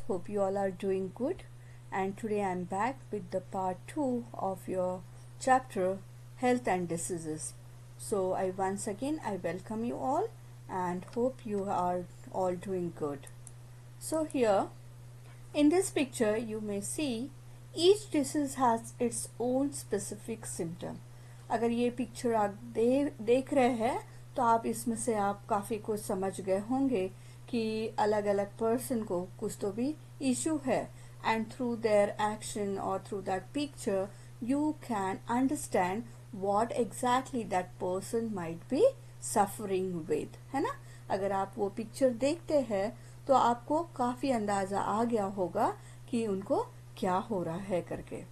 Hope you all are doing good. And today I'm back with the part 2 of your chapter Health and Diseases. So I once again I welcome you all and hope you are all doing good. So here in this picture you may see each disease has its own specific symptom. अगर ये picture आप देख रहे हैं तो आप इसमें से आप काफ़ी कुछ समझ गए होंगे कि अलग अलग पर्सन को कुछ तो भी इशू है एंड थ्रू देयर एक्शन और through that picture you can understand what exactly that person might be suffering with, है ना. अगर आप वो पिक्चर देखते हैं तो आपको काफ़ी अंदाज़ा आ गया होगा कि उनको क्या हो रहा है करके.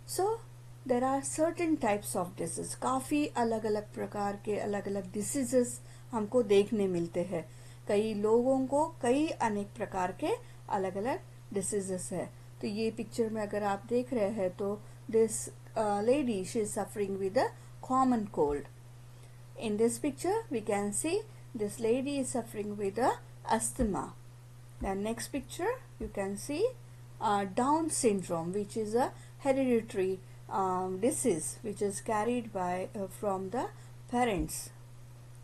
So there are certain types of disease. काफ़ी अलग अलग प्रकार के अलग अलग डिसीजेस हमको देखने मिलते हैं. कई लोगों को कई अनेक प्रकार के अलग अलग डिसीजेस है. तो ये पिक्चर में अगर आप देख रहे हैं तो this lady she is suffering with a common cold. In this picture we can see this lady is suffering with a asthma. The next picture you can see Down syndrome, which is a hereditary disease which is carried by from the parents.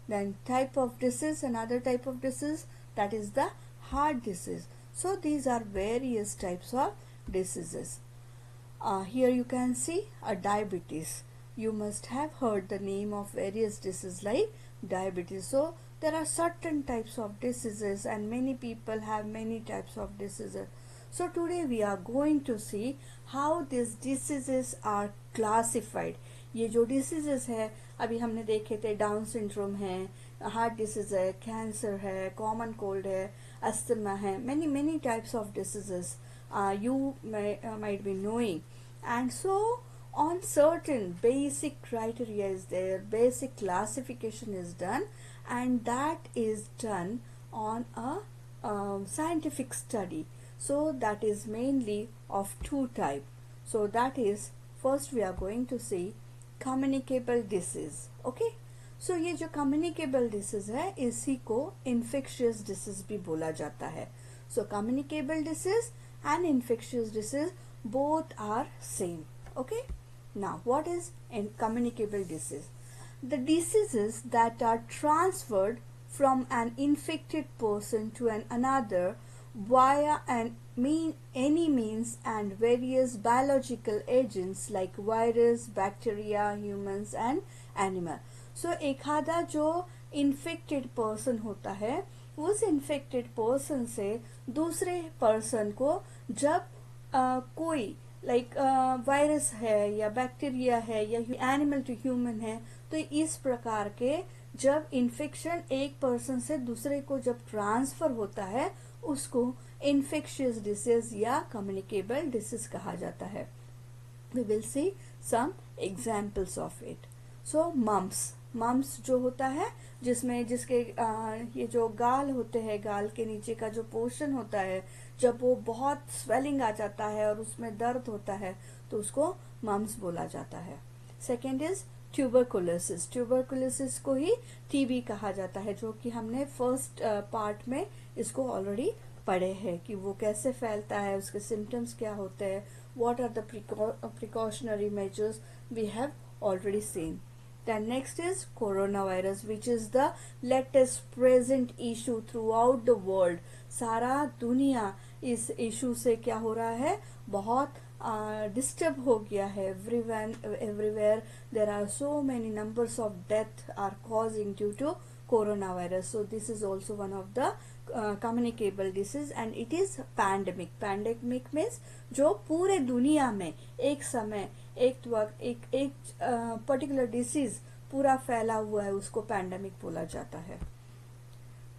Then type of disease, another type of disease, that is the heart disease. So these are various types of diseases. Here you can see a diabetes. You must have heard the name of various diseases like diabetes. So there are certain types of diseases and many people have many types of diseases. So today we are going to see how these diseases are classified. ये जो diseases है अभी हमने देखे थे, down syndrome है, heart disease है, cancer है, कॉमन कोल्ड है, अस्थमा है, many types of diseases you might be knowing. And so on certain basic criteria is there, basic classification is done, and that is done on a scientific study. So that is mainly of two type. So that is, first we are going to see communicable disease. Okay, so ये जो communicable disease है इसी को infectious disease भी बोला जाता है. So communicable disease and infectious disease both are same. Okay, now what is communicable disease? The diseases that are transferred from an infected person to another via any means and various biological agents like virus, bacteria, humans and animal. So एखादा जो infected person होता है उस infected person से दूसरे person को जब कोई वायरस है या बैक्टीरिया है या एनिमल टू ह्यूमन है, तो इस प्रकार के जब इन्फेक्शन एक पर्सन से दूसरे को जब ट्रांसफर होता है उसको इन्फेक्शियस डिसीज या कम्युनिकेबल डिसीज कहा जाता है. We will see some examples of it. So mumps जो होता है जिसके ये जो गाल होते हैं, गाल के नीचे का जो पोर्शन होता है, जब वो बहुत स्वेलिंग आ जाता है और उसमें दर्द होता है तो उसको मम्स बोला जाता है. Second is tuberculosis. ट्यूबरकुलोसिस को ही टीबी कहा जाता है, जो कि हमने फर्स्ट पार्ट में इसको ऑलरेडी पढ़े हैं कि वो कैसे फैलता है, उसके सिम्टम्स क्या होते हैं, what are the precautionary measures we have already seen. Then next is coronavirus, which is the latest present issue throughout the world. सारा दुनिया इस इशू से क्या हो रहा है, बहुत डिस्टर्ब हो गया है. everywhere there are so many numbers of death are causing due to coronavirus. So this is also one of the communicable disease and it is pandemic. Pandemic means जो पूरे दुनिया में एक समय एक वक्त एक पर्टिकुलर डिसीज पूरा फैला हुआ है, उसको पैंडेमिक बोला जाता है.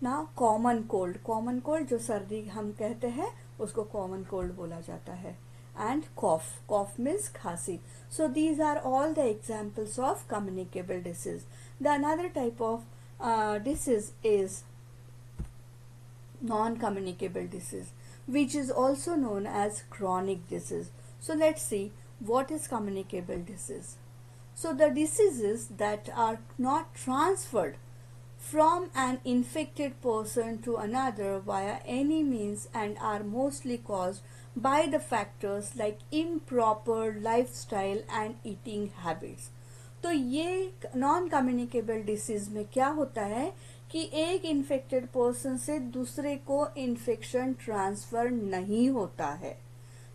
ना कॉमन कोल्ड जो सर्दी हम कहते हैं उसको कॉमन कोल्ड बोला जाता है. एंड कॉफ मीन्स खांसी. So these are all the examples of communicable disease. The another type of disease is non-communicable disease, which is also known as chronic disease. So let's see what is communicable disease. So the diseases that are not transferred from an infected person to another via any means and are mostly caused by the factors like improper lifestyle and eating habits. तो ये non communicable disease में क्या होता है कि एक infected person से दूसरे को इन्फेक्शन ट्रांसफर नहीं होता है.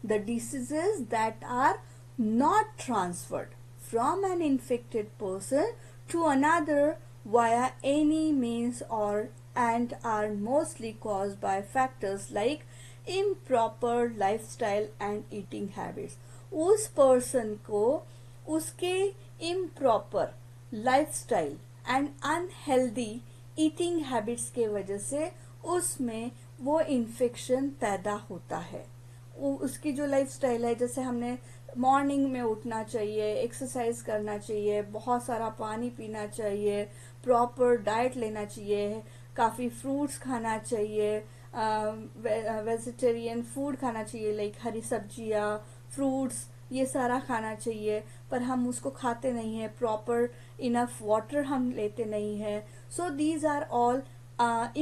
The diseases that are not transferred from an infected person to another via any means or and are mostly caused by factors like improper lifestyle and eating habits. उस person को उसके improper lifestyle and unhealthy eating habits के वजह से उसमें वो infection पैदा होता है. उसकी जो लाइफ स्टाइल है, जैसे हमने मॉर्निंग में उठना चाहिए, एक्सरसाइज करना चाहिए, बहुत सारा पानी पीना चाहिए, प्रॉपर डाइट लेना चाहिए, काफ़ी फ्रूट्स खाना चाहिए, वेजिटेरियन फूड खाना चाहिए, लाइक हरी सब्जियाँ, फ्रूट्स, ये सारा खाना चाहिए, पर हम उसको खाते नहीं हैं. प्रॉपर इनफ वाटर हम लेते नहीं हैं. So these are all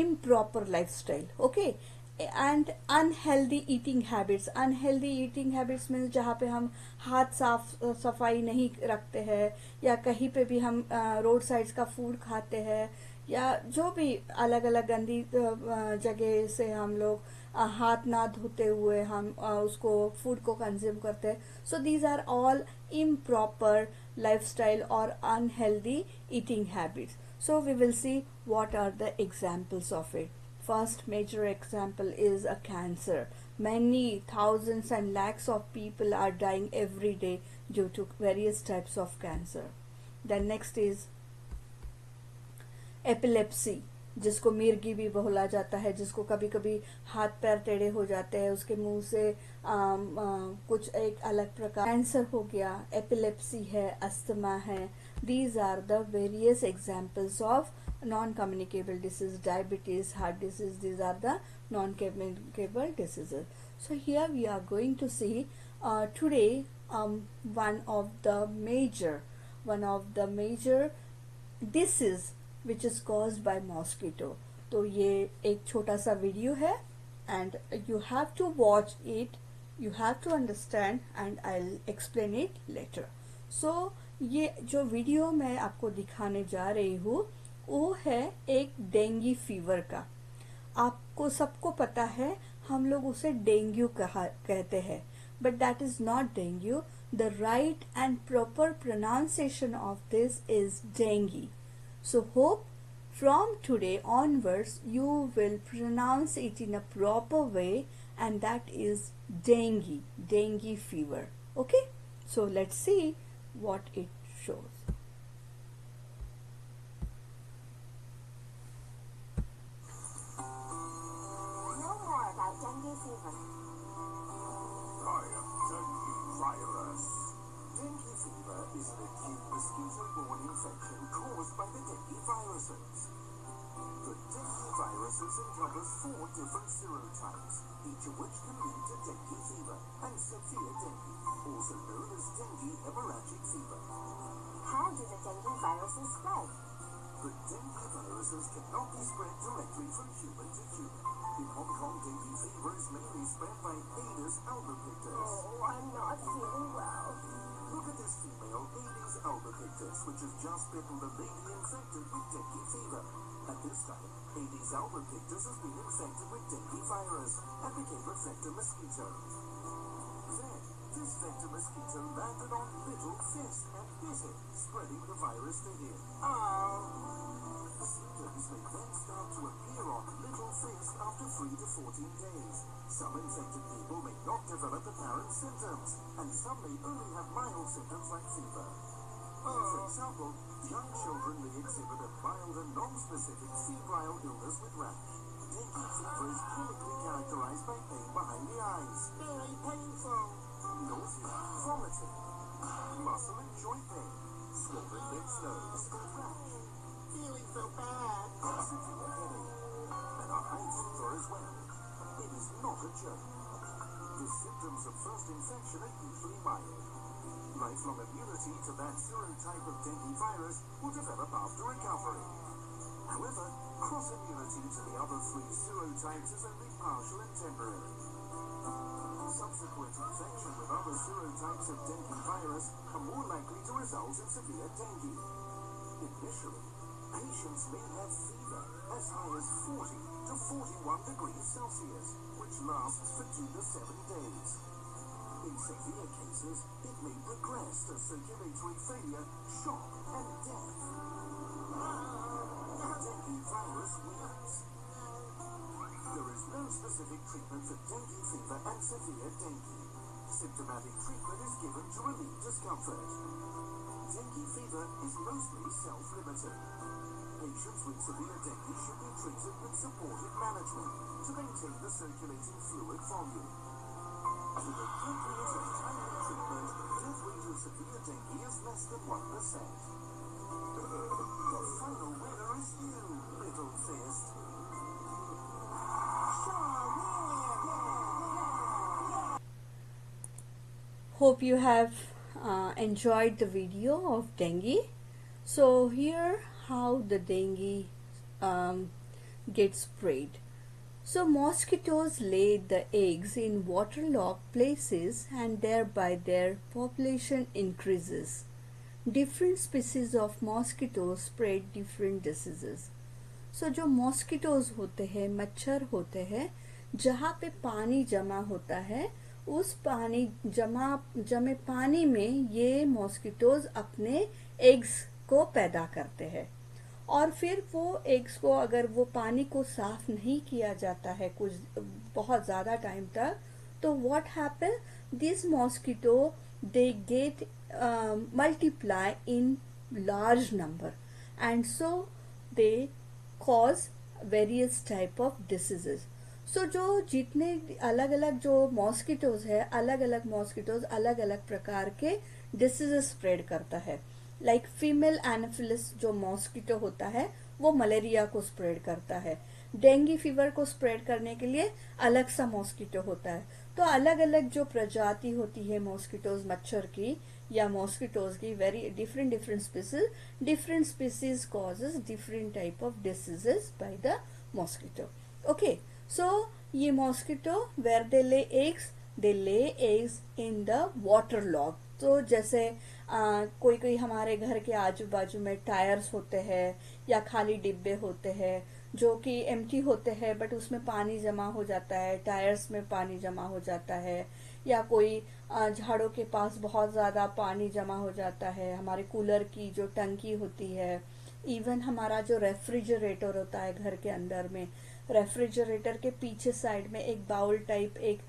improper lifestyle. Okay. And unhealthy eating habits. Unhealthy eating habits means जहाँ पे हम हाथ साफ सफाई नहीं रखते हैं, या कहीं पे भी हम रोड साइड्स का फूड खाते हैं, या जो भी अलग अलग गंदी जगह से हम लोग हाथ ना धोते हुए हम उसको फूड को कंज्यूम करते हैं. So these are all improper lifestyle और unhealthy eating habits. So we will see what are the examples of it. First major example is a cancer. Many thousands and lakhs of people are dying every day due to various types of cancer. Then next is epilepsy, जिसको मिर्गी भी बोला जाता है, जिसको कभी कभी हाथ पैर टेढ़े हो जाते हैं, उसके मुंह से कुछ एक अलग प्रकार. कैंसर हो गया, एपिलेप्सी है, अस्थमा है. These are the various examples of non-communicable disease. Diabetes, heart disease, these are the non-communicable diseases. So here we are going to see today one of the major disease which is caused by mosquito. तो ये एक छोटा सा video है and you have to watch it, you have to understand and I'll explain it later. So ये जो video मैं आपको दिखाने जा रही हूँ वो है एक डेंगू फीवर का. आपको सबको पता है, हम लोग उसे डेंगू कहते हैं, but that is not dengue. The right and proper pronunciation of this is dengue. So hope from today onwards you will pronounce it in a proper way, and that is dengue fever. Okay, so let's see what it shows. Dengue fever. I am dengue virus. Dengue fever is an acute mosquito-borne infection caused by the dengue viruses. The dengue viruses encompass 4 different serotypes, each of which can lead to dengue fever and severe dengue, also known as dengue hemorrhagic fever. How do the dengue viruses spread? The dengue viruses cannot be spread directly from human to human. In Hong Kong, dengue fever is mainly spread by Aedes albopictus. Oh, I'm not feeling well. Look at this female, Aedes albopictus, which has just bitten the lady infected with dengue fever. At this time, Aedes albopictus has been infected with dengue virus and became a vector mosquito. Then, this vector mosquito landed on little Fisk and bit him, spreading the virus to him. The symptoms may then start to appear on little Fisk after 3 to 14 days. Some infected people may not develop apparent symptoms, and some may only have mild symptoms like fever. For example, young children may exhibit a mild and non-specific febrile illness with rash. Dengue fever is clinically characterized by pain behind the eyes. Very painful. Nausea, vomiting, muscle and joint pain, swollen lymph nodes, rash. Feeling so bad. Severe headache. And a high fever as well. It is not a joke. The symptoms of first infection are usually mild. Lifelong immunity to that serotype of dengue virus will develop after recovery. However, cross-immunity to the other three serotypes is only partial and temporary. Subsequent infection with other serotypes of dengue virus are more likely to result in severe dengue. Initially, patients may have fever as high as 40 to 41 degrees Celsius, which lasts for 2 to 7 days. In severe cases, it may progress to circulatory failure, shock, and death. Dengue virus weakens. There is no specific treatment for dengue fever and severe dengue. Symptomatic treatment is given to relieve discomfort. Dengue fever is mostly self-limiting. Patients with severe dengue should be treated with supportive management to maintain the circulating fluid volume. With appropriate and timely treatment, death rate of severe dengue is less than 1%. The final winner is you, Little Fist. Hope you have enjoyed the video of dengue. So here how the dengue gets spread. So mosquitoes lay the eggs in waterlogged places and thereby their population increases. Different species of mosquitoes spread different diseases. So जो mosquitoes होते हैं, मच्छर होते हैं, जहाँ पे पानी जमा होता है, उस पानी जमे पानी में ये मॉस्किटोज अपने एग्स को पैदा करते हैं और फिर वो एग्स को अगर वो पानी को साफ नहीं किया जाता है कुछ बहुत ज़्यादा टाइम तक, तो what happen, this mosquito they get multiply in large number and so they cause various type of diseases. So जो जितने अलग अलग जो मॉस्किटोज है, अलग अलग मॉस्किटोज अलग अलग प्रकार के डिसीजेस स्प्रेड करता है. लाइक फीमेल एनाफिलिस जो मॉस्किटो होता है वो मलेरिया को स्प्रेड करता है. डेंगू फीवर को स्प्रेड करने के लिए अलग सा मॉस्किटो होता है. तो अलग अलग जो प्रजाति होती है मॉस्किटोज मच्छर की या मॉस्किटोज की, very different species causes different type of diseases by the mosquito. Okay, so ये mosquito where they lay eggs in the waterlogged. तो जैसे कोई हमारे घर के आजू बाजू में टायर्स होते हैं या खाली डिब्बे होते हैं जो कि एम्प्टी होते हैं बट उसमें पानी जमा हो जाता है, टायर्स में पानी जमा हो जाता है, या कोई झाड़ों के पास बहुत ज़्यादा पानी जमा हो जाता है, हमारे कूलर की जो टंकी होती है, इवन हमारा जो रेफ्रिजरेटर होता है घर के अंदर में, रेफ्रिजरेटर के पीछे साइड में एक बाउल टाइप एक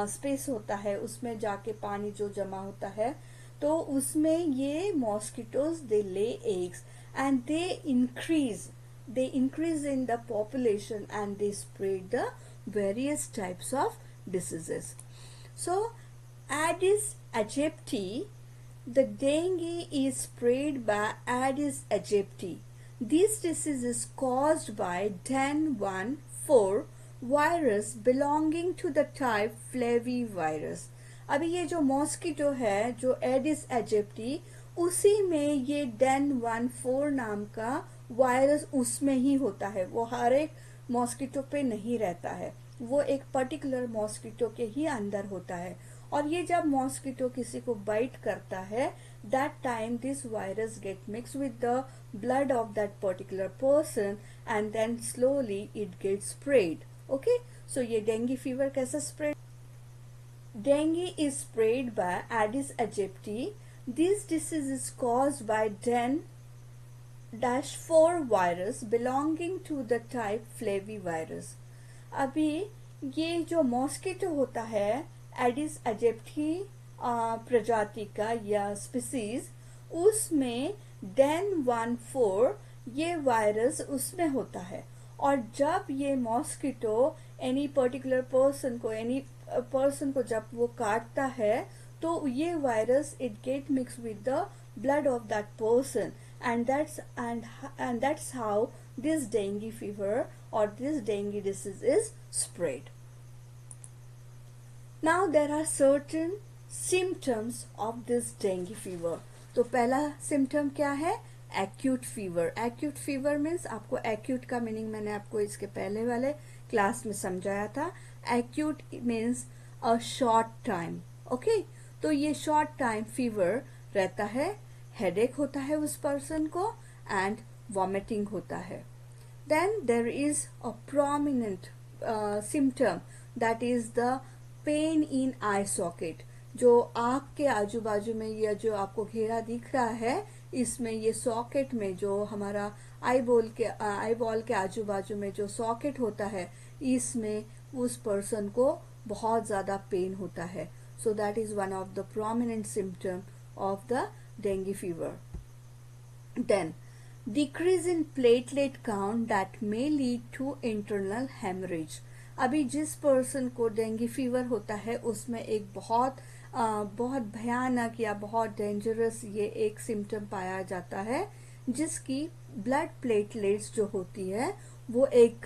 स्पेस होता है, उसमें जाके पानी जो जमा होता है, तो उसमें ये mosquitoes they lay eggs and they increase in the population and they spread the various types of diseases. So Aedes aegypti, the dengue is spread by Aedes aegypti. This disease is caused by DEN14 virus belonging to the type flavivirus. अभी ये जो mosquito है जो Aedes aegypti, उसी में ये DEN14 नाम का वायरस उसमें ही होता है. वो हर एक मॉस्किटो पे नहीं रहता है, वो एक पर्टिकुलर मॉस्किटो के ही अंदर होता है. और ये जब मॉस्किटो किसी को बाइट करता है, that time this virus get mixed with the blood of that particular person and then slowly it gets spread. Okay, so ये dengue fever कैसे spread? Dengue is spread by Aedes aegypti. This disease is caused by DEN-4 virus belonging to the type flavivirus. अभी ये जो mosquito होता है Aedes aegypti प्रजाति का या स्पीसीज, उसमें DEN14 ये वायरस उसमें होता है. और जब ये मॉस्किटो एनी पर्टिकुलर पर्सन को जब वो काटता है, तो ये virus it get mix with the blood of that person and that's how this dengue fever or this dengue disease is spread. Now there are certain symptoms of this dengue fever. तो पहला symptom क्या है? Acute fever. Acute fever means आपको acute का meaning मैंने आपको इसके पहले वाले क्लास में समझाया था। Acute means a short time. Okay, तो ये शॉर्ट टाइम फीवर रहता है, हेडेक होता है उस पर्सन को एंड वॉमिटिंग होता है। Then there is a prominent symptom that is the pain in eye socket। जो आँख के आजू बाजू में या जो आपको घेरा दिख रहा है, इसमें ये सॉकेट में जो हमारा आई बॉल के आजू बाजू में जो सॉकेट होता है, इसमें उस पर्सन को बहुत ज़्यादा पेन होता है। So that is one of the prominent symptom of the dengue fever. Then decrease in platelet count that may lead to internal hemorrhage। अभी जिस पर्सन को डेंगू फीवर होता है उसमें एक बहुत भयानक या बहुत डेंजरस ये एक सिम्टम पाया जाता है, जिसकी ब्लड प्लेटलेट्स जो होती है वो एक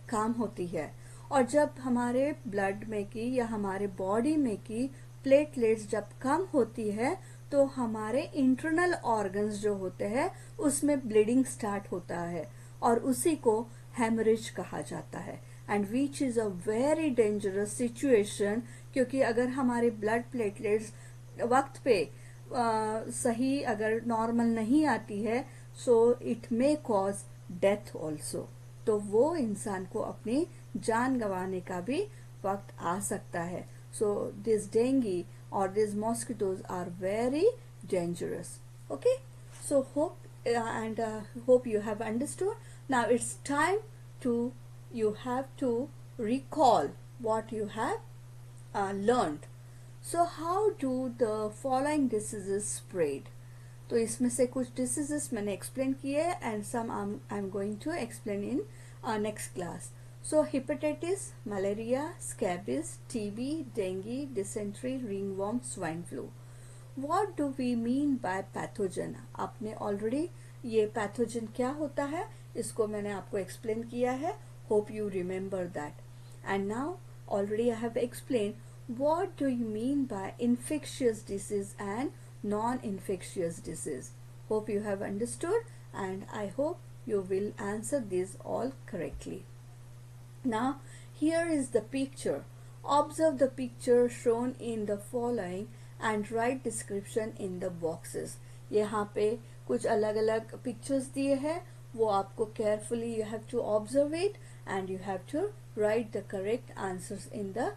काम होती है। और जब हमारे ब्लड में की या हमारे बॉडी में की प्लेटलेट्स जब कम होती है तो हमारे इंटरनल ऑर्गन्स जो होते हैं उसमें ब्लीडिंग स्टार्ट होता है और उसी को हेमरेज कहा जाता है। And which is a very dangerous situation, क्योंकि अगर हमारे ब्लड प्लेटलेट्स वक्त पे सही अगर नॉर्मल नहीं आती है, so it may cause death also. तो वो इंसान को अपनी जान गंवाने का भी वक्त आ सकता है। So this dengue or these mosquitoes are very dangerous. Okay, so hope you have understood. Now it's time you have to recall what you have learned. So how do the following diseases spread? तो इसमें से कुछ diseases मैंने explain किए and some I'm going to explain in next class. So hepatitis, malaria, scabies, TB, dengue, dysentery, ringworm, swine flu. What do we mean by pathogen? आपने already ये pathogen क्या होता है इसको मैंने आपको explain किया है. Hope you remember that. And now already I have explained what do you mean by infectious disease and non-infectious disease. Hope you have understood and I hope you will answer these all correctly. Now here is the picture. Observe the picture shown in the following and write description in the boxes. यहाँ पे कुछ अलग अलग pictures दिए हैं, वो आपको carefully you have to observe it and you have to write the correct answers in the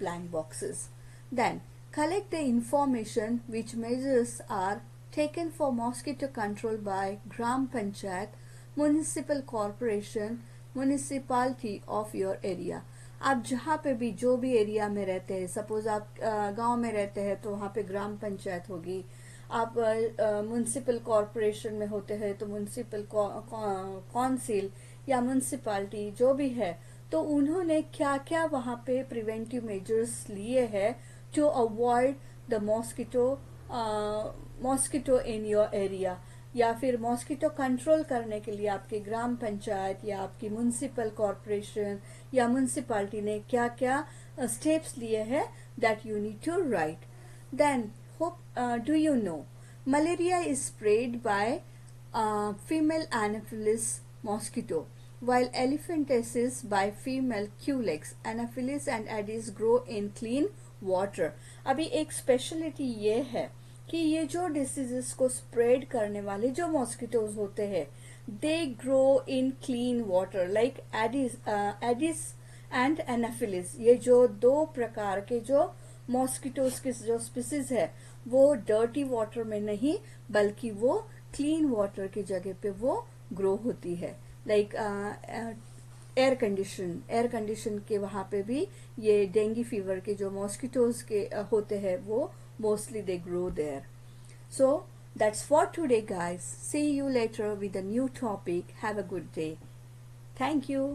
blank boxes. Then collect the information which measures are taken for mosquito control by Gram Panchayat, municipal corporation, municipality of your area. आप जहाँ पे भी जो भी area में रहते हैं, suppose आप गांव में रहते हैं तो वहाँ पे ग्राम पंचायत होगी, आप म्यूनिसिपल कॉरपोरेशन में होते हैं तो म्यूनिसिपल काउंसिल या म्यूनिसिपालिटी जो भी है, तो उन्होंने क्या क्या वहाँ पे प्रिवेंटिव मेजर्स लिए हैं to avoid the mosquito in your area, या फिर मॉस्किटो कंट्रोल करने के लिए आपके ग्राम पंचायत या आपकी म्यूनिसिपल कॉरपोरेशन या म्यूनिसिपालिटी ने क्या क्या स्टेप्स लिए हैं, that you need to write. Then do you know malaria is spread by female anopheles mosquito while elephantiasis by female culex. Anopheles and Aedes grow in clean water. अभी एक speciality ये है कि ये जो डिसीजेस को स्प्रेड करने वाले जो मॉस्किटोज होते हैं, they grow in clean water like Aedes and Anopheles. ये जो दो प्रकार के जो मॉस्किटोज के जो स्पीसीज है वो डर्टी वाटर में नहीं बल्कि वो क्लीन वाटर की जगह पे वो ग्रो होती है, लाइक एयर कंडीशन के वहाँ पे भी ये डेंगू फीवर के जो मॉस्किटोज के होते हैं वो mostly they grow there. So that's for today guys. See you later with a new topic. Have a good day. Thank you.